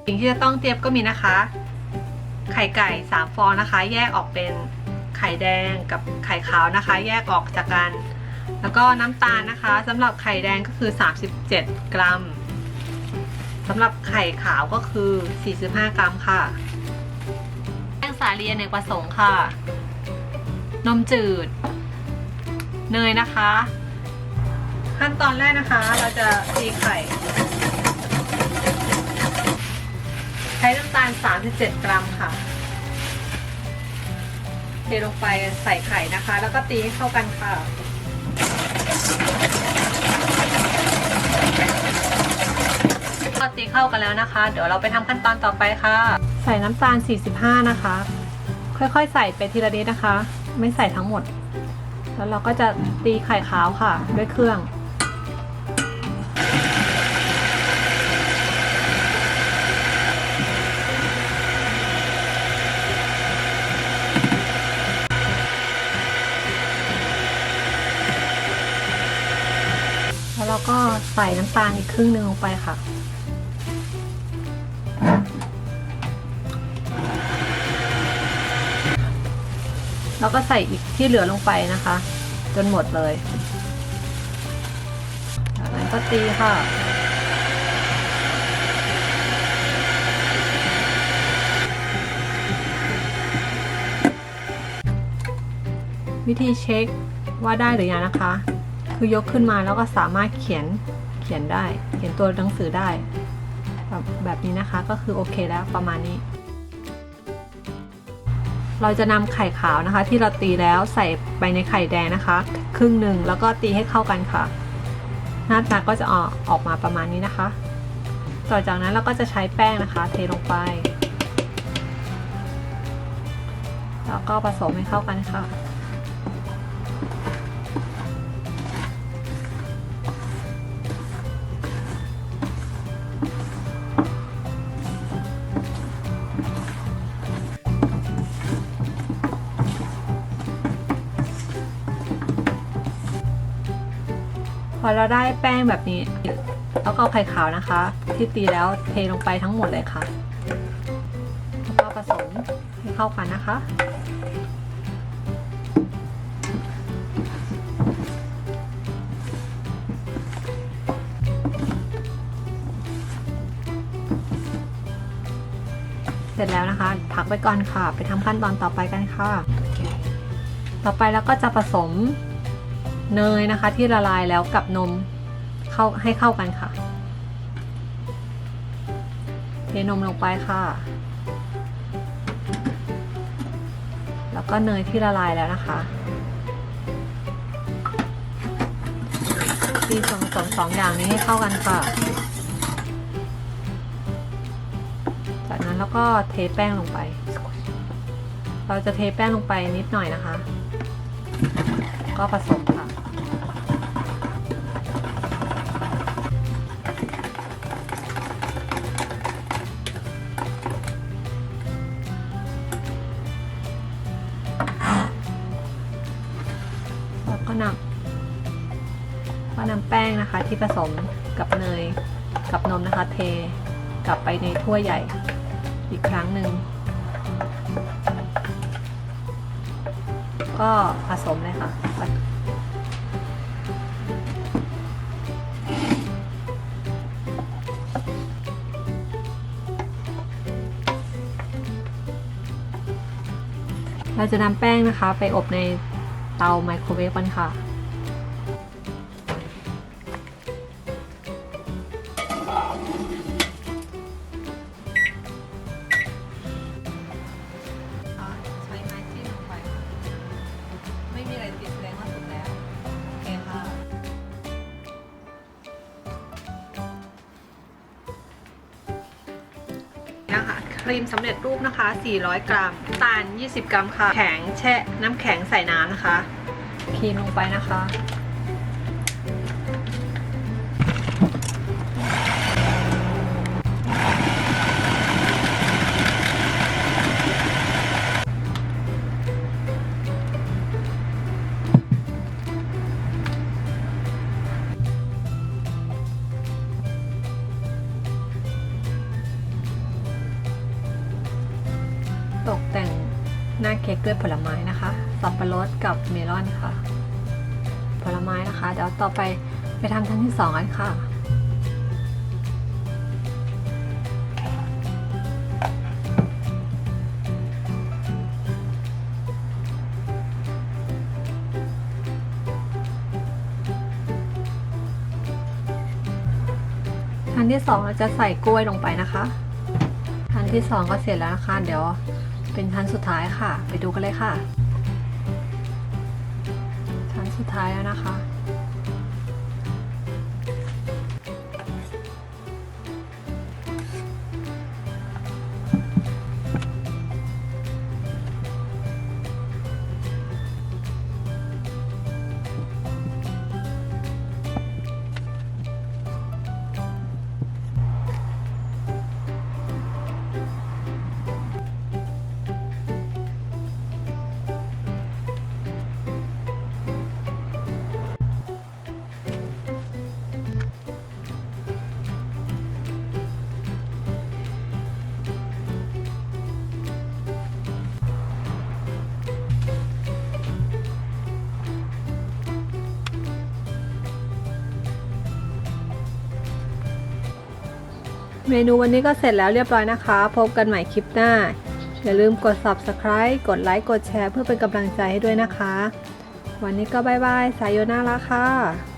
สิ่งที่จะต้องเตรียมก็มีนะคะไข่ไก่3ฟองนะคะแยกออกเป็นไข่แดงกับไข่ขาวนะคะแยกออกจากกันแล้วก็น้ำตาลนะคะสำหรับไข่แดงก็คือ37 กรัมสำหรับไข่ขาวก็คือ45 กรัมค่ะแป้งสาลีอเนกประสงค์ค่ะนมจืดเนยนะคะขั้นตอนแรกนะคะเราจะตีไข่ใช้น้ำตาล37 กรัมค่ะเทลงไปใส่ไข่นะคะแล้วก็ตีให้เข้ากันค่ะก็ตีเข้ากันแล้วนะคะเดี๋ยวเราไปทำขั้นตอนต่อไปค่ะใส่น้ำตาล45นะคะค่อยๆใส่ไปทีละนิดนะคะไม่ใส่ทั้งหมดแล้วเราก็จะตีไข่ขาวค่ะด้วยเครื่องแล้วเราก็ใส่น้ำตาลอีกครึ่งนึงลงไปค่ะแล้วก็ใส่อีกที่เหลือลงไปนะคะจนหมดเลยจากนั้นก็ตีค่ะวิธีเช็คว่าได้หรือยังนะคะคือยกขึ้นมาแล้วก็สามารถเขียนได้เขียนตัวหนังสือได้แบบนี้นะคะก็คือโอเคแล้วประมาณนี้เราจะนำไข่ขาวนะคะที่เราตีแล้วใส่ไปในไข่แดงนะคะครึ่งหนึ่งแล้วก็ตีให้เข้ากันค่ะหน้าตาก็จะออกมาประมาณนี้นะคะต่อจากนั้นเราก็จะใช้แป้งนะคะเทลงไปแล้วก็ผสมให้เข้ากันค่ะพอเราได้แป้งแบบนี้แล้วก็เอาไข่ขาวนะคะที่ตีแล้วเทลงไปทั้งหมดเลยค่ะแล้วก็ผสมให้เข้ากันนะคะเสร็จแล้วนะคะพักไว้ก่อนค่ะไปทำขั้นตอนต่อไปกันค่ะต่อไปแล้วก็จะผสมเนยนะคะที่ละลายแล้วกับนมให้เข้ากันค่ะเทนมลงไปค่ะแล้วก็เนยที่ละลายแล้วนะคะตีส่วนผสม2 อย่างนี้ให้เข้ากันค่ะจากนั้นแล้วก็เทแป้งลงไปเราจะเทแป้งลงไปนิดหน่อยนะคะก็ผสมค่ะแล้วก็นำแป้งนะคะที่ผสมกับเนยกับนมนะคะเทกลับไปในถ้วยใหญ่อีกครั้งหนึ่งก็ผสมเลยค่ะเราจะนำแป้งนะคะไปอบในเตาไมโครเวฟกันค่ะใช้ไม้จิ้มลงไปไม่มีอะไรติดแสดงว่าสุกแล้วโอเคค่ะนะคะครีมสำเร็จรูปนะคะ400 กรัมน้ำตาล20 กรัมค่ะแข็งแช่น้ำแข็งใส่น้ำนะคะครีมลงไปนะคะ แ ตกแต่งหน้าเค้กด้วยผลไม้นะคะสับปะรดกับเมลอนค่ะผลไม้นะคะเดี๋ยวต่อไปทำชั้นที่2กันค่ะชั้นที่2เราจะใส่กล้วยลงไปนะคะชั้นที่2ก็เสร็จแล้วนะคะเดี๋ยวเป็นชั้นสุดท้ายค่ะไปดูกันเลยค่ะชั้นสุดท้ายแล้วนะคะเมนูวันนี้ก็เสร็จแล้วเรียบร้อยนะคะพบกันใหม่คลิปหน้าอย่าลืมกด Subscribe กดไลค์กดแชร์เพื่อเป็นกำลังใจให้ด้วยนะคะวันนี้ก็บ๊ายบายสายโยนาระค่ะ